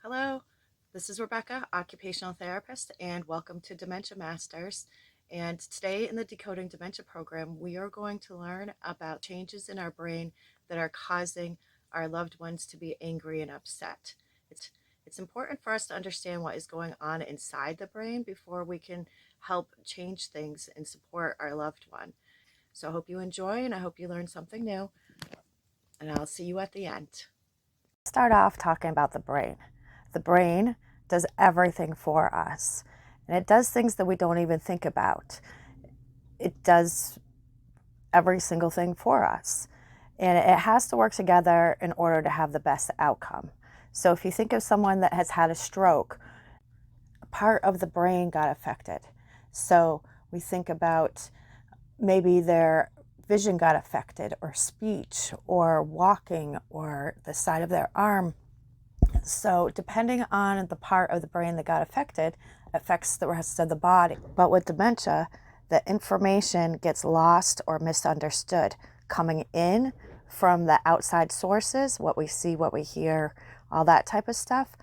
Hello, this is Rebecca, occupational therapist, and welcome to Dementia Masters. And today in the Decoding Dementia program, we are going to learn about changes in our brain that are causing our loved ones to be angry and upset. It's important for us to understand what is going on inside the brain before we can help change things and support our loved one. So I hope you enjoy and I hope you learn something new, and I'll see you at the end. Start off talking about the brain. The brain does everything for us, and it does things that we don't even think about. It does every single thing for us, and it has to work together in order to have the best outcome. So if you think of someone that has had a stroke, part of the brain got affected. So we think about maybe their vision got affected, or speech, or walking, or the side of their arm. So depending on the part of the brain that got affected, affects the rest of the body. But with dementia, the information gets lost or misunderstood coming in from the outside sources, what we see, what we hear, all that type of stuff,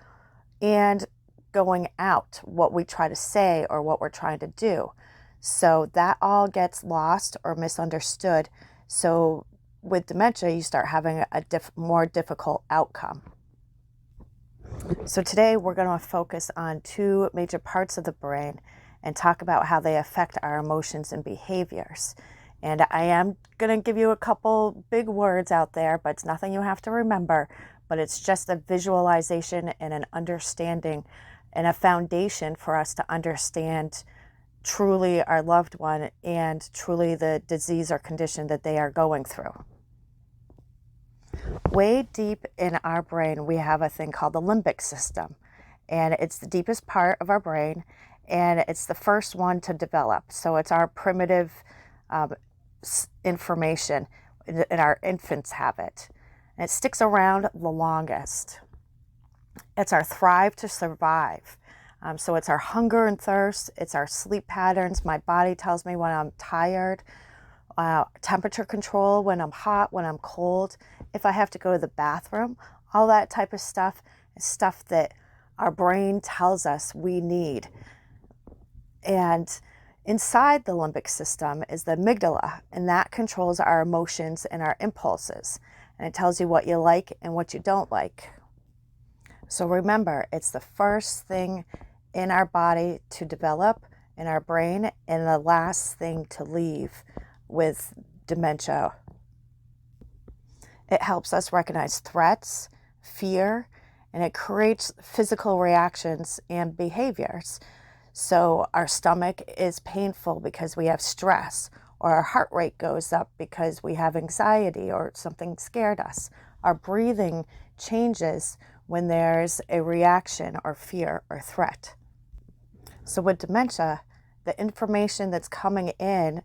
and going out, what we try to say or what we're trying to do. So that all gets lost or misunderstood. So with dementia, you start having a more difficult outcome. So today we're going to focus on two major parts of the brain and talk about how they affect our emotions and behaviors. And I am going to give you a couple big words out there, but it's nothing you have to remember, but it's just a visualization and an understanding and a foundation for us to understand truly our loved one and truly the disease or condition that they are going through. Way deep in our brain, we have a thing called the limbic system, and it's the deepest part of our brain, and it's the first one to develop. So it's our primitive information, and our infants have it, and it sticks around the longest. It's our thrive to survive. So it's our hunger and thirst, it's our sleep patterns. My body tells me when I'm tired, temperature control, when I'm hot, when I'm cold, if I have to go to the bathroom, all that type of stuff is stuff that our brain tells us we need. And inside the limbic system is the amygdala, and that controls our emotions and our impulses. And it tells you what you like and what you don't like. So remember, it's the first thing in our body to develop in our brain and the last thing to leave with dementia. It helps us recognize threats, fear, and it creates physical reactions and behaviors. So our stomach is painful because we have stress, or our heart rate goes up because we have anxiety or something scared us. Our breathing changes when there's a reaction or fear or threat. So with dementia, the information that's coming in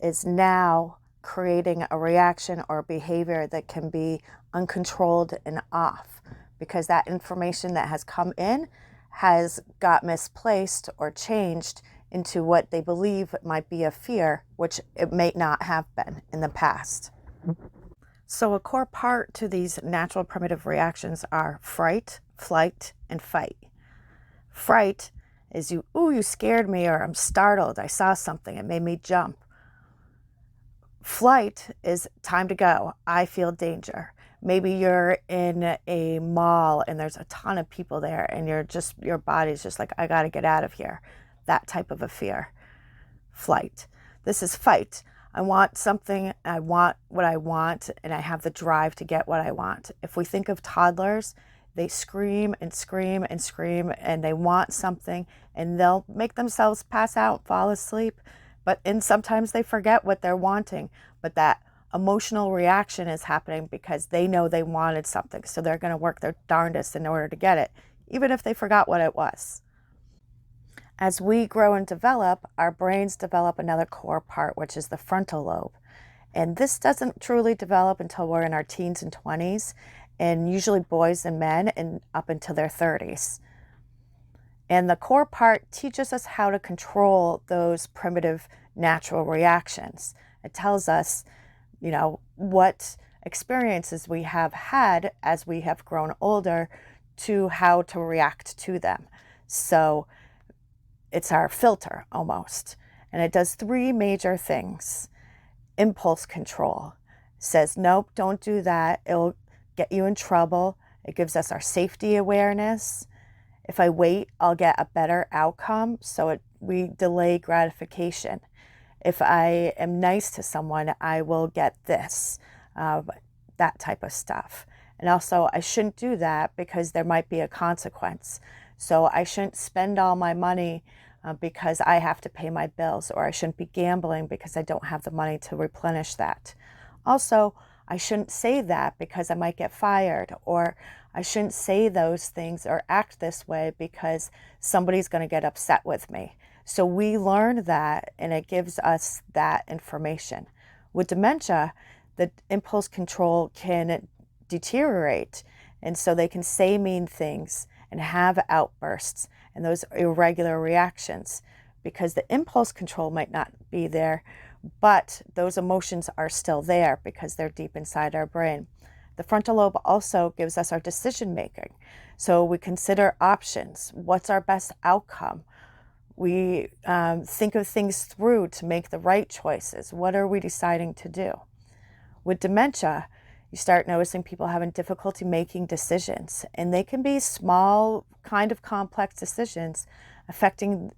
is now creating a reaction or behavior that can be uncontrolled and off, because that information that has come in has got misplaced or changed into what they believe might be a fear, which it may not have been in the past. So a core part to these natural primitive reactions are fright, flight, and fight. Fright is you scared me, or I'm startled, I saw something, it made me jump. Flight is time to go, I feel danger. Maybe you're in a mall and there's a ton of people there and your body's just like, I gotta get out of here. That type of a fear. Flight. This is fight. I want something, I want what I want, and I have the drive to get what I want. If we think of toddlers, they scream and scream and scream, and they want something, and they'll make themselves pass out, fall asleep, and sometimes they forget what they're wanting, but that emotional reaction is happening because they know they wanted something, so they're going to work their darndest in order to get it, even if they forgot what it was. As we grow and develop, our brains develop another core part, which is the frontal lobe. And this doesn't truly develop until we're in our teens and 20s, and usually boys and men, and up until their 30s. And the core part teaches us how to control those primitive natural reactions. It tells us, what experiences we have had as we have grown older to how to react to them. So it's our filter almost. And it does three major things. Impulse control says, nope, don't do that. It'll get you in trouble. It gives us our safety awareness. If I wait, I'll get a better outcome. So we delay gratification. If I am nice to someone, I will get this, that type of stuff. And also, I shouldn't do that because there might be a consequence. So I shouldn't spend all my money because I have to pay my bills, or I shouldn't be gambling because I don't have the money to replenish that. Also, I shouldn't say that because I might get fired, or I shouldn't say those things or act this way because somebody's going to get upset with me. So we learn that, and it gives us that information. With dementia, the impulse control can deteriorate, and so they can say mean things and have outbursts and those irregular reactions because the impulse control might not be there, but those emotions are still there because they're deep inside our brain. The frontal lobe also gives us our decision making. So we consider options. What's our best outcome? We think of things through to make the right choices. What are we deciding to do? With dementia, you start noticing people having difficulty making decisions, and they can be small, kind of complex decisions affecting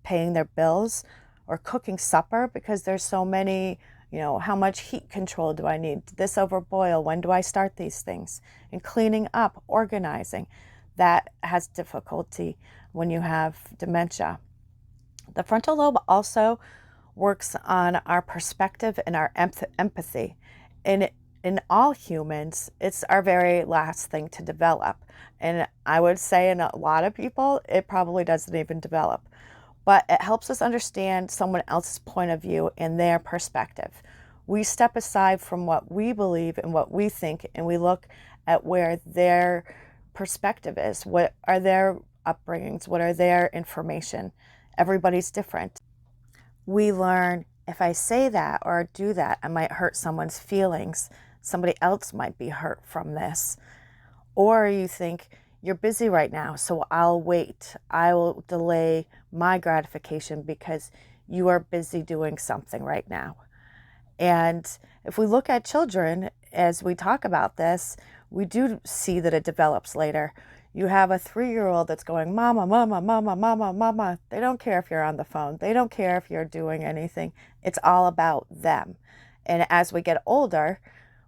paying their bills or cooking supper because there's so many, how much heat control do I need? Did this overboil? When do I start these things? And cleaning up, organizing, that has difficulty when you have dementia. The frontal lobe also works on our perspective and our empathy. And in all humans, it's our very last thing to develop. And I would say in a lot of people, it probably doesn't even develop. But it helps us understand someone else's point of view and their perspective. We step aside from what we believe and what we think, and we look at where their perspective is. What are their upbringings? What are their information? Everybody's different. We learn, if I say that or do that, I might hurt someone's feelings. Somebody else might be hurt from this. Or you think, you're busy right now, so I'll wait. I will delay my gratification because you are busy doing something right now. And if we look at children, as we talk about this, we do see that it develops later. You have a 3-year-old that's going, mama, mama, mama, mama, mama. They don't care if you're on the phone. They don't care if you're doing anything. It's all about them. And as we get older,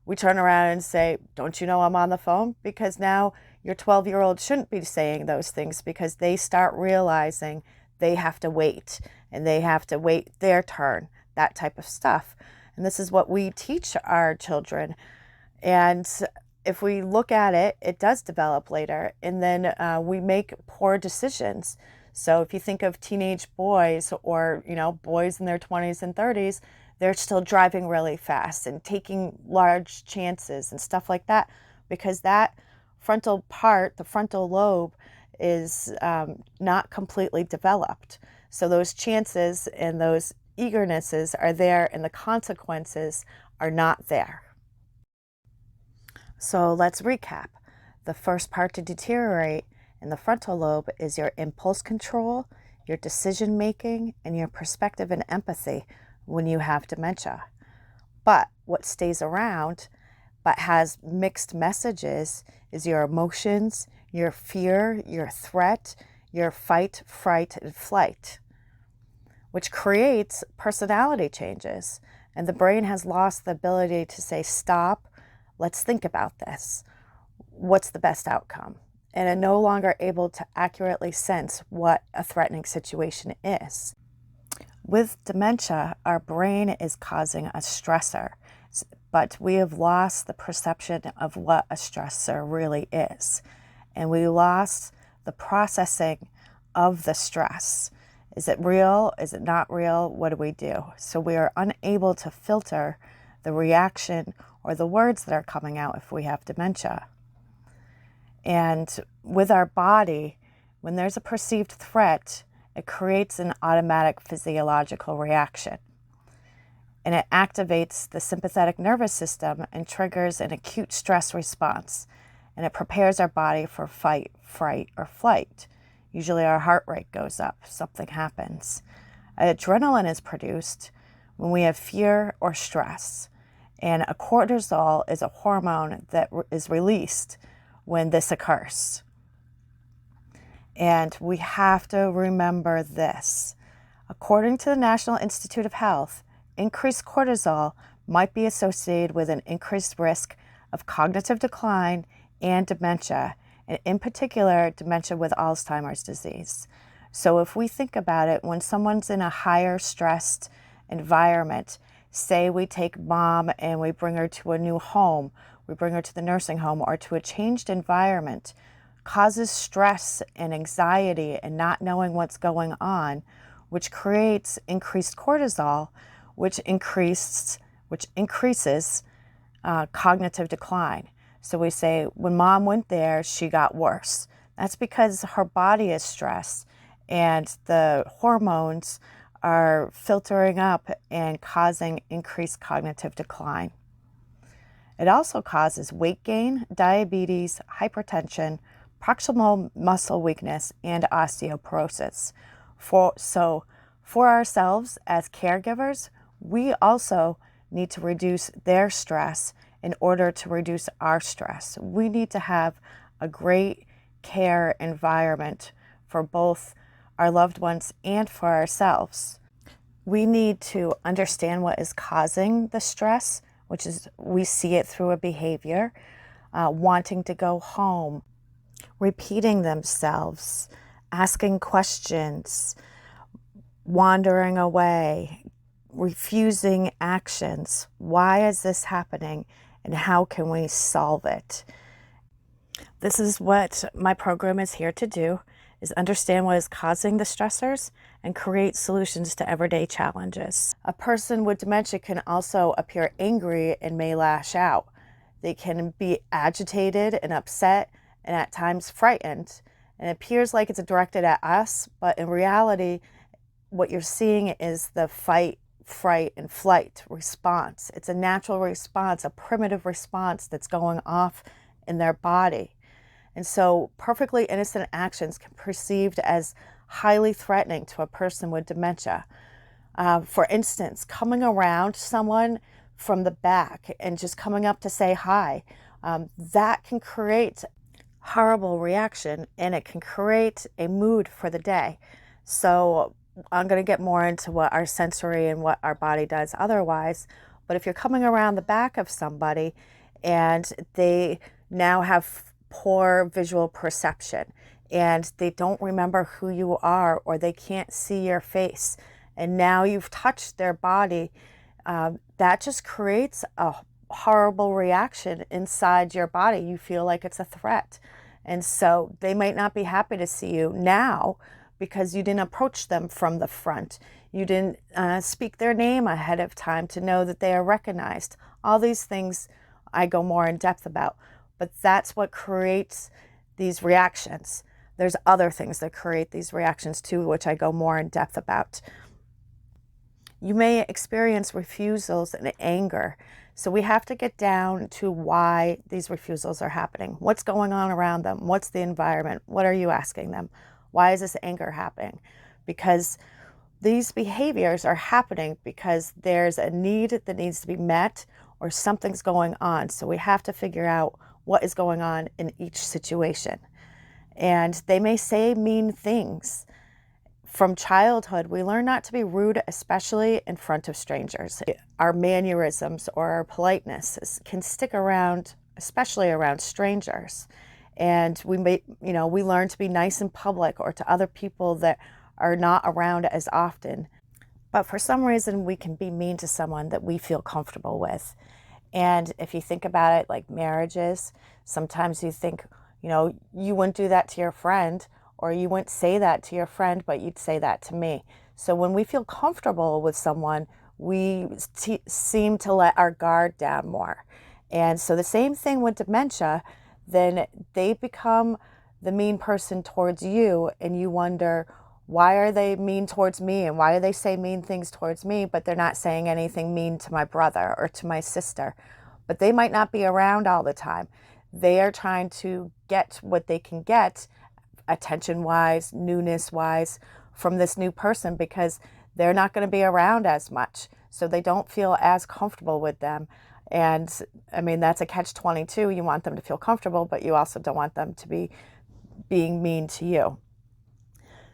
we turn around and say, don't you know I'm on the phone? Because now your 12-year-old shouldn't be saying those things because they start realizing they have to wait and they have to wait their turn, that type of stuff. And this is what we teach our children. And if we look at it, it does develop later. And then we make poor decisions. So if you think of teenage boys or, boys in their 20s and 30s, they're still driving really fast and taking large chances and stuff like that because that frontal part, the frontal lobe, is not completely developed. So those chances and those eagernesses are there and the consequences are not there. So let's recap. The first part to deteriorate in the frontal lobe is your impulse control, your decision making, and your perspective and empathy when you have dementia. But what stays around but has mixed messages is your emotions, your fear, your threat, your fight, fright, and flight, which creates personality changes. And the brain has lost the ability to say, stop, let's think about this. What's the best outcome? And are no longer able to accurately sense what a threatening situation is. With dementia, our brain is causing a stressor, but we have lost the perception of what a stressor really is. And we lost the processing of the stress. Is it real? Is it not real? What do we do? So we are unable to filter the reaction or the words that are coming out if we have dementia. And with our body, when there's a perceived threat, it creates an automatic physiological reaction. And it activates the sympathetic nervous system and triggers an acute stress response. and it prepares our body for fight, fright, or flight. Usually our heart rate goes up, something happens. Adrenaline is produced when we have fear or stress, and a cortisol is a hormone that is released when this occurs. And we have to remember this. According to the National Institute of Health, increased cortisol might be associated with an increased risk of cognitive decline and dementia, and in particular, dementia with Alzheimer's disease. So if we think about it, when someone's in a higher stressed environment, say we take mom and we bring her to a new home, we bring her to the nursing home or to a changed environment, causes stress and anxiety and not knowing what's going on, which creates increased cortisol, which increases cognitive decline. So we say, when mom went there, she got worse. That's because her body is stressed and the hormones are filtering up and causing increased cognitive decline. It also causes weight gain, diabetes, hypertension, proximal muscle weakness, and osteoporosis. For ourselves as caregivers, we also need to reduce their stress in order to reduce our stress. We need to have a great care environment for both our loved ones and for ourselves. We need to understand what is causing the stress, which is we see it through a behavior, wanting to go home, repeating themselves, asking questions, wandering away, refusing actions. Why is this happening and how can we solve it? This is what my program is here to do, is understand what is causing the stressors and create solutions to everyday challenges. A person with dementia can also appear angry and may lash out. They can be agitated and upset and at times frightened. And it appears like it's directed at us, but in reality, what you're seeing is the fight, fright, and flight response. It's a natural response, a primitive response that's going off in their body. And so perfectly innocent actions can be perceived as highly threatening to a person with dementia. For instance, coming around someone from the back and just coming up to say hi, that can create horrible reaction and it can create a mood for the day. So I'm going to get more into what our sensory and what our body does otherwise. But if you're coming around the back of somebody and they now have poor visual perception and they don't remember who you are or they can't see your face and now you've touched their body, that just creates a horrible reaction inside your body. You feel like it's a threat. And so they might not be happy to see you now because you didn't approach them from the front. You didn't speak their name ahead of time to know that they are recognized. All these things I go more in depth about, but that's what creates these reactions. There's other things that create these reactions too, which I go more in depth about. You may experience refusals and anger. So we have to get down to why these refusals are happening. What's going on around them? What's the environment? What are you asking them? Why is this anger happening? Because these behaviors are happening because there's a need that needs to be met or something's going on. So we have to figure out what is going on in each situation. And they may say mean things. From childhood, we learn not to be rude, especially in front of strangers. Our mannerisms or our politeness can stick around, especially around strangers. And we learn to be nice in public or to other people that are not around as often. But for some reason, we can be mean to someone that we feel comfortable with. And if you think about it, like marriages, sometimes you think, you wouldn't do that to your friend, or you wouldn't say that to your friend, but you'd say that to me. So when we feel comfortable with someone, we seem to let our guard down more. And so the same thing with dementia, then they become the mean person towards you, and you wonder, why are they mean towards me? And why do they say mean things towards me, but they're not saying anything mean to my brother or to my sister? But they might not be around all the time. They are trying to get what they can get, attention wise, newness wise, from this new person, because they're not going to be around as much. So they don't feel as comfortable with them. And I mean, that's a catch-22. You want them to feel comfortable, but you also don't want them to be being mean to you.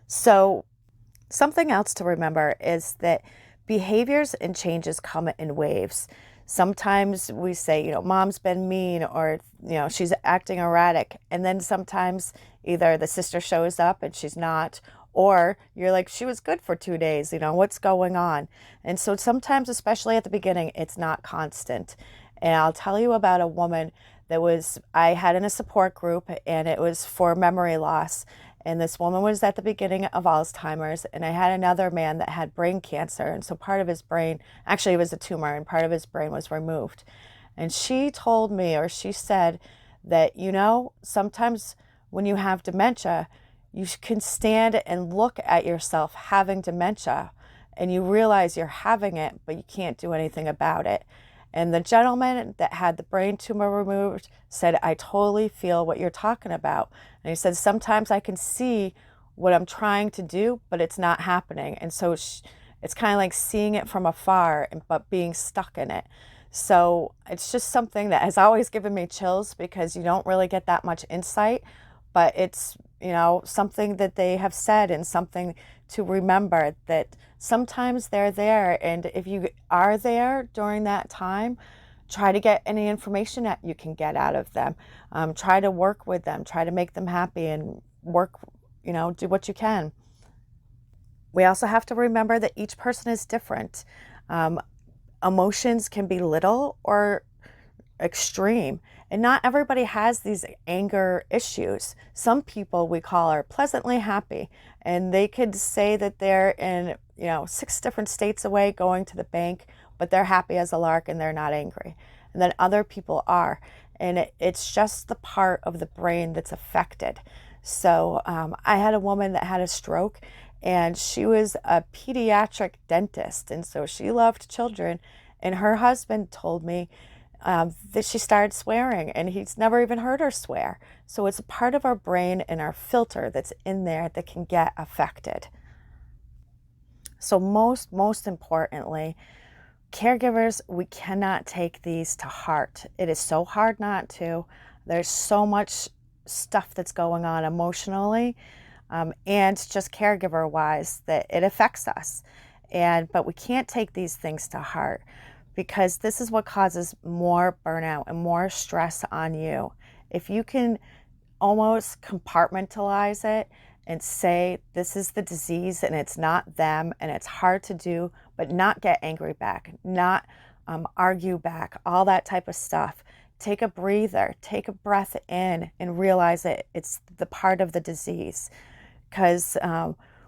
So something else to remember is that behaviors and changes come in waves. Sometimes we say, mom's been mean, or, she's acting erratic. And then sometimes either the sister shows up and she's not, or you're like, she was good for 2 days, what's going on? And so sometimes, especially at the beginning, it's not constant. And I'll tell you about a woman I had in a support group, and it was for memory loss. And this woman was at the beginning of Alzheimer's, and I had another man that had brain cancer. And so part of his brain, actually it was a tumor, and part of his brain was removed. And she told me, or she said that, sometimes when you have dementia, you can stand and look at yourself having dementia, and you realize you're having it, but you can't do anything about it. And the gentleman that had the brain tumor removed said, I totally feel what you're talking about. And he said, sometimes I can see what I'm trying to do, but it's not happening. And so it's kind of like seeing it from afar, but being stuck in it. So it's just something that has always given me chills, because you don't really get that much insight, but it's, something that they have said, and something to remember, that sometimes they're there. And if you are there during that time, try to get any information that you can get out of them. Try to work with them, try to make them happy, and work, do what you can. We also have to remember that each person is different. Emotions can be little or extreme, and not everybody has these anger issues. Some people we call are pleasantly happy, and they could say that they're in 6 different states away going to the bank, but they're happy as a lark and they're not angry. And then other people are, and it's just the part of the brain that's affected. So I had a woman that had a stroke, and she was a pediatric dentist, and so she loved children. And her husband told me that she started swearing, and he's never even heard her swear. So it's a part of our brain and our filter that's in there that can get affected. So most importantly, caregivers, we cannot take these to heart. It is so hard not to. There's so much stuff that's going on emotionally, and just caregiver wise, that it affects us. But we can't take these things to heart, because this is what causes more burnout and more stress on you. If you can almost compartmentalize it and say, this is the disease and it's not them, and it's hard to do, but not get angry back, not argue back, all that type of stuff. Take a breather, take a breath in, and realize it's the part of the disease, because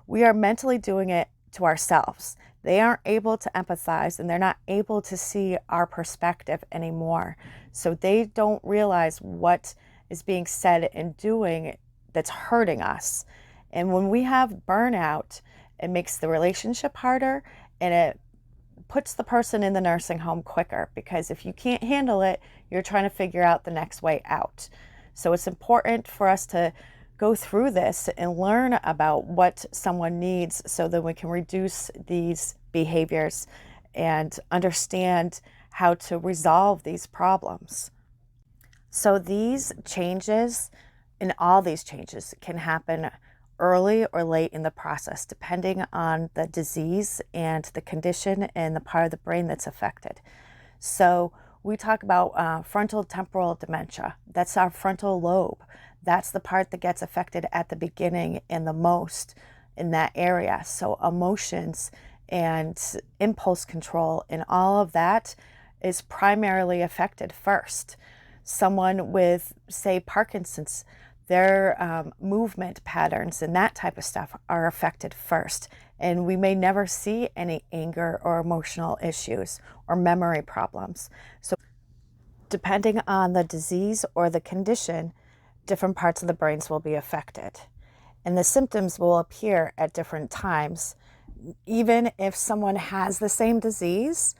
we are mentally doing it to ourselves. They aren't able to empathize, and they're not able to see our perspective anymore. So they don't realize what is being said and doing that's hurting us. And when we have burnout, it makes the relationship harder, and it puts the person in the nursing home quicker, because if you can't handle it, you're trying to figure out the next way out. So it's important for us to go through this and learn about what someone needs, so that we can reduce these behaviors and understand how to resolve these problems. So these changes, and all these changes, can happen early or late in the process, depending on the disease and the condition and the part of the brain that's affected. So we talk about frontal temporal dementia. That's our frontal lobe. That's the part that gets affected at the beginning and the most in that area. So emotions and impulse control and all of that is primarily affected first. Someone with, say, Parkinson's, their movement patterns and that type of stuff are affected first. And we may never see any anger or emotional issues or memory problems. So depending on the disease or the condition, different parts of the brains will be affected. And the symptoms will appear at different times. Even if someone has the same disease,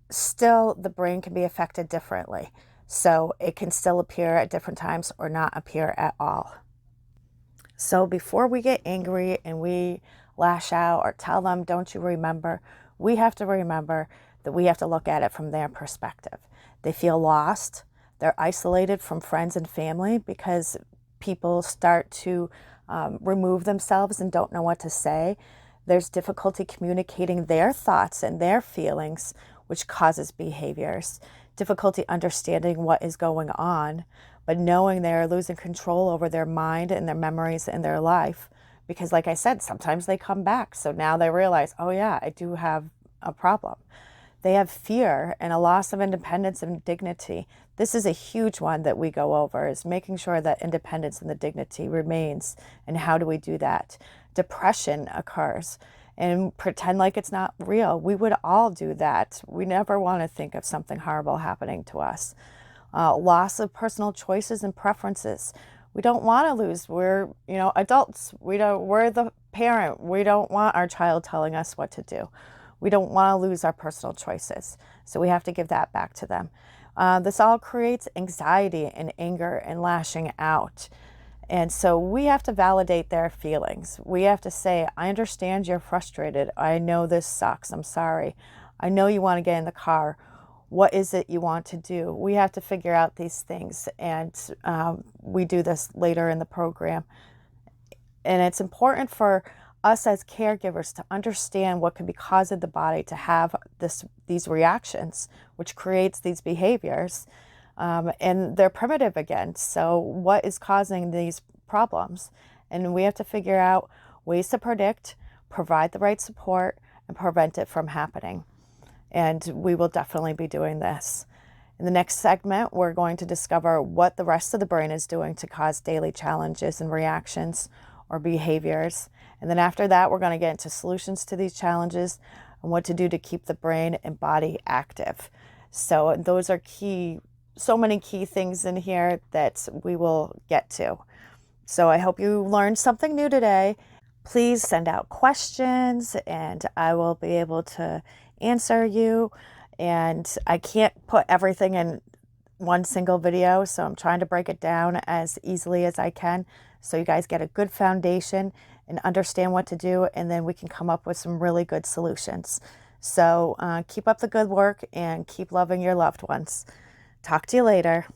still the brain can be affected differently. So it can still appear at different times or not appear at all. So before we get angry and we lash out or tell them, don't you remember, we have to remember that we have to look at it from their perspective. They feel lost. They're isolated from friends and family because people start to remove themselves and don't know what to say. There's difficulty communicating their thoughts and their feelings, which causes behaviors. Difficulty understanding what is going on, but knowing they're losing control over their mind and their memories and their life. Because like I said, sometimes they come back. So now they realize, oh yeah, I do have a problem. They have fear and a loss of independence and dignity. This is a huge one that we go over, is making sure that independence and the dignity remains. And how do we do that? Depression occurs and pretend like it's not real. We would all do that. We never want to think of something horrible happening to us. Loss of personal choices and preferences. We don't want to lose. We're, adults. We're the parent. We don't want our child telling us what to do. We don't want to lose our personal choices. So we have to give that back to them. This all creates anxiety and anger and lashing out. And so we have to validate their feelings. We have to say, I understand you're frustrated. I know this sucks. I'm sorry. I know you want to get in the car. What is it you want to do? We have to figure out these things. And we do this later in the program. And it's important for us as caregivers to understand what could be causing the body to have these reactions, which creates these behaviors. And they're primitive again. So what is causing these problems? And we have to figure out ways to predict, provide the right support, and prevent it from happening. And we will definitely be doing this. In the next segment, we're going to discover what the rest of the brain is doing to cause daily challenges and reactions or behaviors. And then after that, we're going to get into solutions to these challenges and what to do to keep the brain and body active. So those are so many key things in here that we will get to. So I hope you learned something new today. Please send out questions and I will be able to answer you. And I can't put everything in one single video, so I'm trying to break it down as easily as I can so you guys get a good foundation and understand what to do, and then we can come up with some really good solutions. So keep up the good work and keep loving your loved ones. Talk to you later.